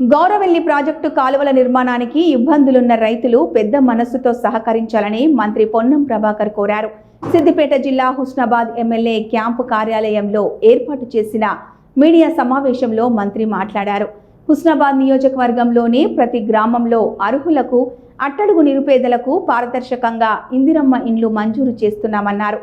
Gouravelli project కాలువల నిర్మాణానికి ఇబ్బందులున్న రైతులు పెద్ద మనస్సుతో సహకరించాలని మంత్రి పొన్నం ప్రభాకర్ కోరారు. సిద్దిపేట జిల్లా హుస్నాబాద్ ఎమ్మెల్యే క్యాంపు కార్యాలయంలో ఏర్పాటు చేసిన మీడియా సమావేశంలో మంత్రి మాట్లాడారు. హుస్నాబాద్ నియోజకవర్గంలోని ప్రతి గ్రామంలో అర్హులకు అట్టడుగు నిరుపేదలకు పారదర్శకంగా ఇందిరమ్మ ఇండ్లు మంజూరు చేస్తున్నామన్నారు.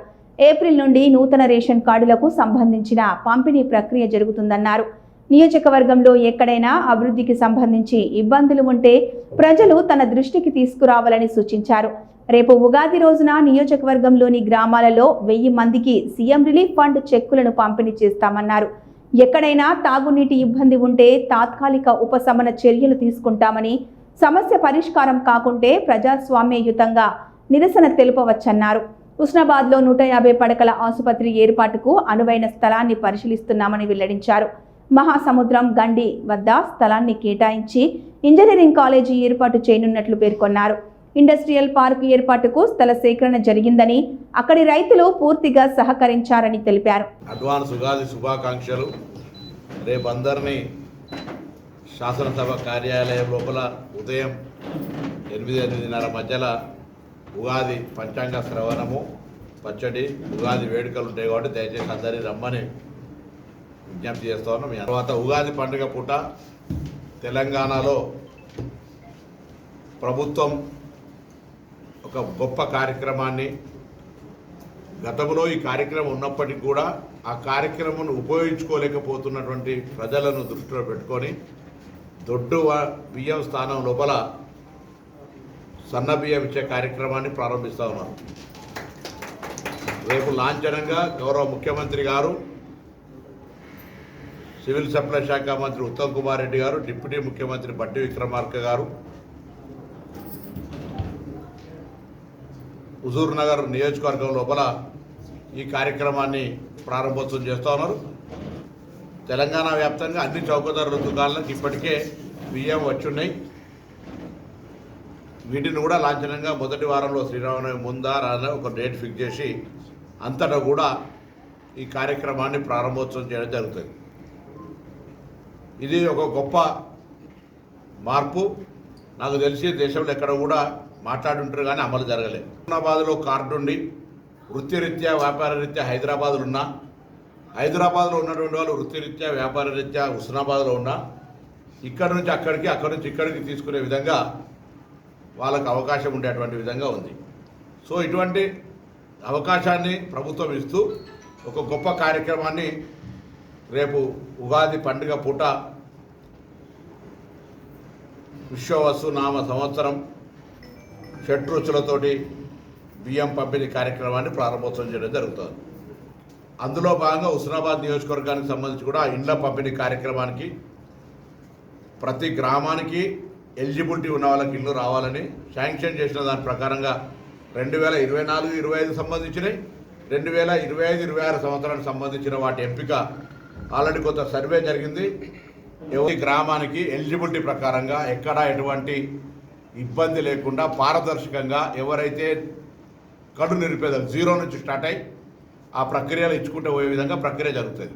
ఏప్రిల్ నుండి నూతన రేషన్ కార్డులకు సంబంధించిన పంపిణీ ప్రక్రియ జరుగుతుందన్నారు. నియోజకవర్గంలో ఎక్కడైనా అభివృద్ధికి సంబంధించి ఇబ్బందులు ఉంటే ప్రజలు తన దృష్టికి తీసుకురావాలని సూచించారు. రేపు ఉగాది రోజున నియోజకవర్గంలోని గ్రామాలలో 1000 మందికి సీఎం రిలీఫ్ ఫండ్ చెక్కులను పంపిణీ చేస్తామన్నారు. ఎక్కడైనా తాగునీటి ఇబ్బంది ఉంటే తాత్కాలిక ఉపశమన చర్యలు తీసుకుంటామని, సమస్య పరిష్కారం కాకుంటే ప్రజాస్వామ్యయుతంగా నిరసన తెలుపవచ్చన్నారు. హుస్నాబాద్లో 150 పడకల ఆసుపత్రి ఏర్పాటుకు అనువైన స్థలాన్ని పరిశీలిస్తున్నామని వెల్లడించారు. మహాసముద్రం గండి వద్ద స్థలాన్ని కేటాయించి ఇంజనీరింగ్ కాలేజీ ఏర్పాటు చేయనున్నట్లు పేర్కొన్నారు. ఇండస్ట్రియల్ పార్క్ ఏర్పాటుకు స్థల సేకరణ జరిగిందని, అక్కడి రైతులు పూర్తిగా సహకరించారని తెలిపారు. అడ్వాన్స్ ఉగాది శుభాకాంక్షలు. రేపు అందరినీ శాసనసభ కార్యాలయం లోపల ఉదయం 8-8:30 మధ్యలో ఉగాది పంచాంగ శ్రవణము, పచ్చడి, ఉగాది వేడుకలు ఉంటాయి కాబట్టి దయచేసి అందరినీ రమ్మని విజ్ఞప్తి చేస్తూ ఉన్నాం. తర్వాత ఉగాది పండుగ పూట తెలంగాణలో ప్రభుత్వం ఒక గొప్ప కార్యక్రమాన్ని, గతంలో ఈ కార్యక్రమం ఉన్నప్పటికీ కూడా ఆ కార్యక్రమం ఉపయోగించుకోలేకపోతున్నటువంటి ప్రజలను దృష్టిలో పెట్టుకొని దొడ్డు బియ్యం స్థానం లోపల సన్న బియ్యం ఇచ్చే కార్యక్రమాన్ని ప్రారంభిస్తూ ఉన్నారు. రేపు లాంఛనంగా గౌరవ ముఖ్యమంత్రి గారు, సివిల్ సప్లై శాఖ మంత్రి ఉత్తమ్ కుమార్ రెడ్డి గారు, డిప్యూటీ ముఖ్యమంత్రి బట్టి విక్రమార్క గారు హుజూర్ నగర్ నియోజకవర్గం లోపల ఈ కార్యక్రమాన్ని ప్రారంభోత్సవం చేస్తూ ఉన్నారు. తెలంగాణ వ్యాప్తంగా అన్ని చౌకధరల దుకాణాలకు ఇప్పటికే బియ్యం వచ్చున్నాయి. వీటిని కూడా లాంఛనంగా మొదటి వారంలో శ్రీరామనవమి ముందా రాదా ఒక డేట్ ఫిక్స్ చేసి అంతటా కూడా ఈ కార్యక్రమాన్ని ప్రారంభోత్సవం చేయడం జరుగుతుంది. ఇది ఒక గొప్ప మార్పు. నాకు తెలిసి దేశంలో ఎక్కడ కూడా మాట్లాడుంటారు కానీ అమలు జరగలేదు. హుస్నాబాద్లో కార్డు ఉండి వృత్తిరీత్యా వ్యాపార రీత్యా హైదరాబాద్లో ఉన్నా, హైదరాబాద్లో ఉన్నటువంటి వాళ్ళు వృత్తిరీత్యా వ్యాపార రీత్యా హుస్నాబాద్లో ఉన్నా, ఇక్కడ నుంచి అక్కడికి, అక్కడి నుంచి ఇక్కడికి తీసుకునే విధంగా వాళ్ళకు అవకాశం ఉండేటువంటి విధంగా ఉంది. సో ఇటువంటి అవకాశాన్ని ప్రభుత్వం ఇస్తూ ఒక గొప్ప కార్యక్రమాన్ని రేపు ఉగాది పండుగ పూట విశ్వవసు నామ సంవత్సరం షడ్రుచులతోటి బియ్యం పంపిణీ కార్యక్రమాన్ని ప్రారంభోత్సవం చేయడం జరుగుతుంది. అందులో భాగంగా హుస్నాబాద్ నియోజకవర్గానికి సంబంధించి కూడా ఇండ్ల పంపిణీ కార్యక్రమానికి ప్రతి గ్రామానికి ఎలిజిబిలిటీ ఉన్న వాళ్ళకి ఇల్లు రావాలని శాంక్షన్ చేసిన దాని ప్రకారంగా 2024-25 సంబంధించినవి, 2025-26 సంవత్సరానికి సంబంధించిన వాటి ఎంపిక ఆల్రెడీ కొంత సర్వే జరిగింది. ఎవరి గ్రామానికి ఎలిజిబిలిటీ ప్రకారంగా ఎక్కడా ఎటువంటి ఇబ్బంది లేకుండా పారదర్శకంగా ఎవరైతే కడు నిరుపేదలు 0 నుంచి స్టార్ట్ అయ్యి ఆ ప్రక్రియలు ఇచ్చుకుంటూ పోయే విధంగా ప్రక్రియ జరుగుతుంది.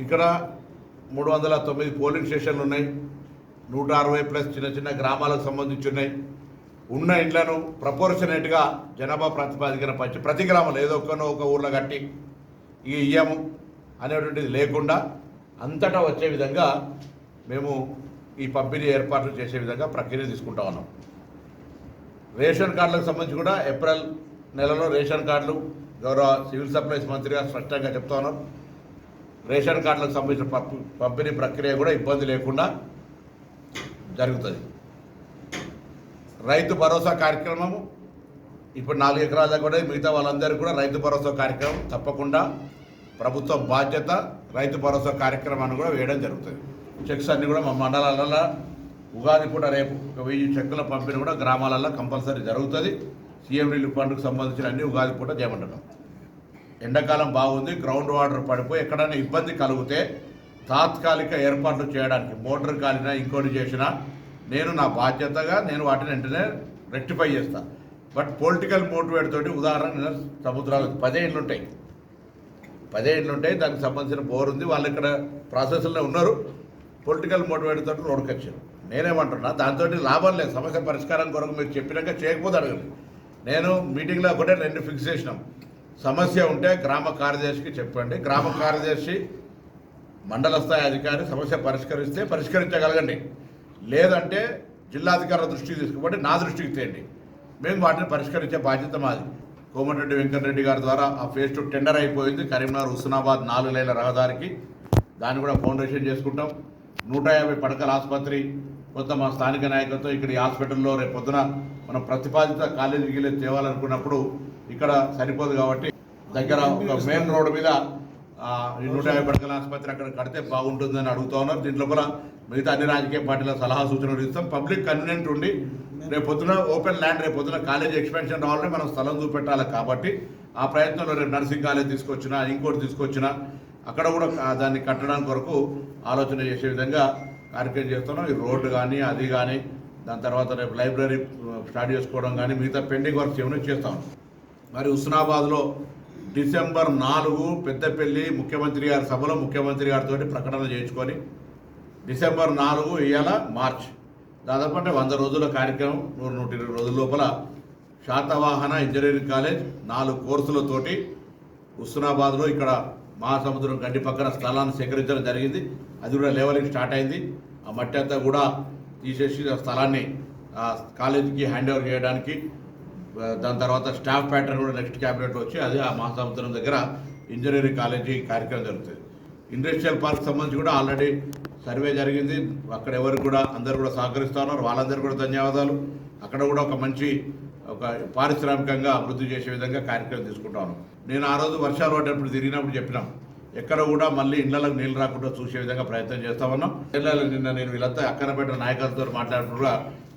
ఇక్కడ 309 పోలింగ్ స్టేషన్లు ఉన్నాయి. 160+ చిన్న చిన్న గ్రామాలకు సంబంధించి ఉన్నాయి. ఉన్న ఇండ్లను ప్రపోర్షనేట్గా జనాభా ప్రాతిపదికన పంచి ప్రతి గ్రామంలో ఏదో ఒక ఊర్లో కట్టి ఈ ఇయ్యము అనేటువంటిది లేకుండా అంతటా వచ్చే విధంగా మేము ఈ పంపిణీ ఏర్పాట్లు చేసే విధంగా ప్రక్రియ తీసుకుంటా ఉన్నాం. రేషన్ కార్డులకు సంబంధించి కూడా ఏప్రిల్ నెలలో రేషన్ కార్డులు గౌరవ సివిల్ సప్లైస్ మంత్రి గారు స్పష్టంగా చెప్తా ఉన్నారు. రేషన్ కార్డులకు సంబంధించిన పంపిణీ ప్రక్రియ కూడా ఇబ్బంది లేకుండా జరుగుతుంది. రైతు భరోసా కార్యక్రమము ఇప్పుడు 4 ఎకరాల కూడా మిగతా వాళ్ళందరికీ కూడా రైతు భరోసా కార్యక్రమం తప్పకుండా ప్రభుత్వం బాధ్యత. రైతు భరోసా కార్యక్రమాన్ని కూడా వేయడం జరుగుతుంది. చెక్స్ అన్నీ కూడా మా మండలాలలో ఉగాది కూడా రేపు 1000 చెక్కుల పంపిణీ కూడా గ్రామాలలో కంపల్సరీ జరుగుతుంది. సీఎం రిలీఫ్ ఫండ్కు సంబంధించిన అన్ని ఉగాది పూట చేయమంటున్నాం. ఎండాకాలం బాగుంది, గ్రౌండ్ వాటర్ పడిపోయి ఎక్కడైనా ఇబ్బంది కలిగితే తాత్కాలిక ఏర్పాట్లు చేయడానికి మోటార్ కాలినా ఇంకోటి చేసినా నేను నా బాధ్యతగా నేను వాటిని వెంటనే రెక్టిఫై చేస్తాను. బట్ పొలిటికల్ మోటివేట్ తోటి ఉదాహరణ సముద్రాలు 10 ఇండ్లు ఉంటాయి, 10 ఇండ్లు ఉంటాయి, దానికి సంబంధించిన బోర్ ఉంది, వాళ్ళు ఇక్కడ ప్రాసెస్లో ఉన్నారు. పొలిటికల్ మోటివేట్ తోటి రోడ్డుకి వచ్చారు. నేనేమంటున్నా, దాంతో లాభం లేదు. సమస్య పరిష్కారం కొరకు మీరు చెప్పినాక చేయకపోతే అడగండి. నేను మీటింగ్లో ఒకటే 2 ఫిక్స్ చేసినాం. సమస్య ఉంటే గ్రామ కార్యదర్శికి చెప్పండి, గ్రామ కార్యదర్శి మండల స్థాయి అధికారి సమస్య పరిష్కరిస్తే పరిష్కరించగలగండి, లేదంటే జిల్లాధికారుల దృష్టికి తీసుకుపోండి, నా దృష్టికి తేండి. మేము వాటిని పరిష్కరించే బాధ్యత మాది. కోమటిరెడ్డి వెంకటరెడ్డి గారి ద్వారా ఆ ఫేజ్ 2 టెండర్ అయిపోయింది. కరీంనగర్ హుస్నాబాద్ 4 లైన్ల రహదారికి దాన్ని కూడా ఫౌండేషన్ చేసుకుంటాం. 150 పడకల ఆసుపత్రి కొంత మా స్థానిక నాయకులతో ఇక్కడ ఈ హాస్పిటల్లో రేపు పొద్దున మనం ప్రతిపాదిత కాలేజీకి వెళ్ళి తేవాలనుకున్నప్పుడు ఇక్కడ సరిపోదు కాబట్టి దగ్గర ఒక మెయిన్ రోడ్డు మీద ఈ 150 పడకల ఆసుపత్రి అక్కడ కడితే బాగుంటుందని అడుగుతూ ఉన్నారు. దీంట్లో కూడా మిగతా అన్ని రాజకీయ పార్టీల సలహా సూచనలు ఇస్తాం. పబ్లిక్ కన్వీనియంట్ ఉండి రేపు పొద్దున ఓపెన్ ల్యాండ్, రేపు పొద్దున కాలేజ్ ఎక్స్పెన్షన్ రావాలంటే మనం స్థలం చూపెట్టాలి. కాబట్టి ఆ ప్రయత్నంలో రేపు నర్సింగ్ కాలేజ్ తీసుకొచ్చినా ఇంకోటి తీసుకొచ్చినా అక్కడ కూడా దాన్ని కట్టడానికి కొరకు ఆలోచన చేసే విధంగా కార్యక్రమం చేస్తున్నాం. ఈ రోడ్డు కానీ అది కానీ దాని తర్వాత రేపు లైబ్రరీ స్టార్ట్ చేసుకోవడం కానీ మిగతా పెండింగ్ వర్క్స్ ఏమైనా చేస్తాం. మరి హుస్నాబాద్లో డిసెంబర్ 4 పెద్దపల్లి ముఖ్యమంత్రి గారి సభలో ముఖ్యమంత్రి గారితో ప్రకటన చేయించుకొని డిసెంబర్ 4 ఇవాళ మార్చ్ దాదాపు అంటే 100 రోజుల కార్యక్రమం, 100-120 రోజుల లోపల శాతవాహన ఇంజనీరింగ్ కాలేజ్ 4 కోర్సులతోటి హుస్నాబాద్లో ఇక్కడ మహాసముద్రం గడ్డి పక్కన స్థలాన్ని సేకరించడం జరిగింది. అది కూడా లెవెలింగ్ స్టార్ట్ అయింది. ఆ మట్టి అంతా కూడా తీసేసి ఆ స్థలాన్ని కాలేజీకి హ్యాండ్ ఓవర్ చేయడానికి, దాని తర్వాత స్టాఫ్ ప్యాటర్న్ కూడా నెక్స్ట్ క్యాబినెట్ వచ్చి అది ఆ మహాసముద్రం దగ్గర ఇంజనీరింగ్ కాలేజీ కార్యక్రమం జరుగుతుంది. ఇండస్ట్రియల్ పార్క్ సంబంధించి కూడా ఆల్రెడీ సర్వే జరిగింది. అక్కడ ఎవరికి కూడా అందరు కూడా సహకరిస్తూ ఉన్నారు. వాళ్ళందరూ కూడా ధన్యవాదాలు. అక్కడ కూడా ఒక మంచి పారిశ్రామికంగా అభివృద్ధి చేసే విధంగా కార్యక్రమం తీసుకుంటా ఉన్నాం. నేను ఆ రోజు వర్షాలు పడ్డప్పుడు తిరిగినప్పుడు చెప్పినాం, ఎక్కడ కూడా మళ్ళీ ఇళ్లకు నీళ్ళు రాకుండా చూసే విధంగా ప్రయత్నం చేస్తా ఉన్నాం. నిన్న నేను వీళ్ళంతా అక్కనపేట నాయకులతో మాట్లాడుతున్నా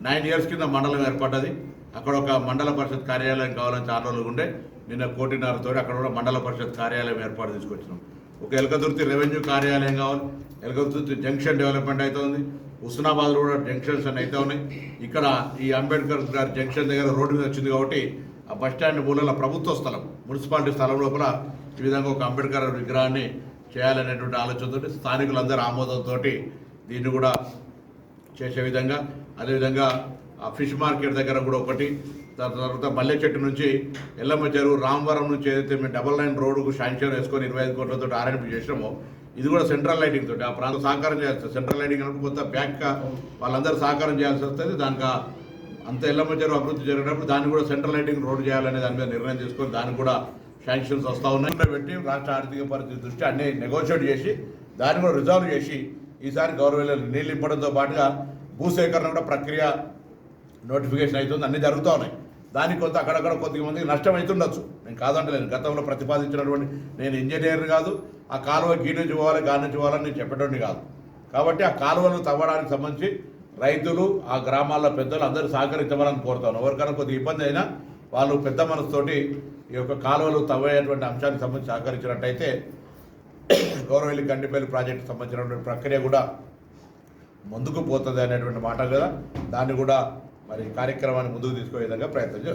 9 years కింద మండలం ఏర్పడ్డది. అక్కడ ఒక మండల పరిషత్ కార్యాలయం కావాలని చాలా రోజులు ఉండే, నిన్న 1.5 అక్కడ కూడా మండల పరిషత్ కార్యాలయం ఏర్పాటు తీసుకొచ్చినాం. ఒక ఎలకతుర్తి రెవెన్యూ కార్యాలయం కావాలి, ఎలకతుర్తి జంక్షన్ డెవలప్మెంట్ అవుతుంది, హుస్నాబాద్లో కూడా జంక్షన్స్ అని అయితే ఉన్నాయి. ఇక్కడ ఈ అంబేద్కర్ గారి జంక్షన్ దగ్గర రోడ్డు మీద వచ్చింది కాబట్టి ఆ బస్టాండ్ మూలల ప్రభుత్వ స్థలం, మున్సిపాలిటీ స్థలం లోపల ఈ విధంగా ఒక అంబేద్కర్ విగ్రహాన్ని చేయాలనేటువంటి ఆలోచనతో స్థానికులందరూ ఆమోదంతో దీన్ని కూడా చేసే విధంగా, అదేవిధంగా ఆ ఫిష్ మార్కెట్ దగ్గర కూడా ఒకటి, దాని తర్వాత మల్లె చెట్టు నుంచి ఎల్లమ్మ చెరువు రామవరం నుంచి ఏదైతే మేము 9 లైన్ రోడ్డుకు శాంక్షన్ వేసుకొని 25 కోట్లతో ఆర్ఎన్పి చేసినామో ఇది కూడా సెంట్రల్ లైటింగ్ తోటి ఆ ప్రాంతం సహకారం చేయాల్సి వస్తుంది. సెంట్రల్ లైటింగ్ అంటే కొంత బ్యాక్గా వాళ్ళందరూ సహకారం చేయాల్సి వస్తుంది. దానికి అంత ఎల్లమ్మ చెరువు అభివృద్ధి జరిగినప్పుడు దాన్ని కూడా సెంట్రల్ లైటింగ్ రోడ్డు చేయాలనే దాని మీద నిర్ణయం తీసుకొని దానికి కూడా శాంక్షన్స్ వస్తూ ఉన్నాయి. పెట్టి రాష్ట్ర ఆర్థిక పరిస్థితి దృష్టి అన్ని నెగోషియేట్ చేసి దాన్ని కూడా రిజాల్వ్ చేసి ఈసారి గవర్నమెంట్ నీళ్ళు ఇవ్వడంతో పాటుగా భూసేకరణ కూడా ప్రక్రియ నోటిఫికేషన్ అవుతుంది, అన్నీ జరుగుతూ ఉన్నాయి. దానికి కొంత అక్కడక్కడ కొద్దిమందికి నష్టం అవుతుండొచ్చు, నేను కాదంటలేను. గతంలో ప్రతిపాదించినటువంటి నేను ఇంజనీర్ కాదు, ఆ కాలువ గీ నుంచి పోవాలి గా నుంచి పోవాలని నేను చెప్పేటోడిని కాదు. కాబట్టి ఆ కాలువలు తవ్వడానికి సంబంధించి రైతులు ఆ గ్రామాల్లో పెద్దలు అందరూ సహకరించమని కోరుతాను. ఎవరికైనా కొద్దిగా ఇబ్బంది అయినా వాళ్ళు పెద్ద మనసుతోటి ఈ యొక్క కాలువలు తవ్వేటువంటి అంశానికి సంబంధించి సహకరించినట్టయితే గౌరవెల్లి గండిపల్లి ప్రాజెక్టుకు సంబంధించినటువంటి ప్రక్రియ కూడా ముందుకు పోతుంది అనేటువంటి మాట కదా. దాన్ని కూడా మరి కార్యక్రమాన్ని ముందుకు తీసుకునే విధంగా ప్రయత్నం చేస్తాం.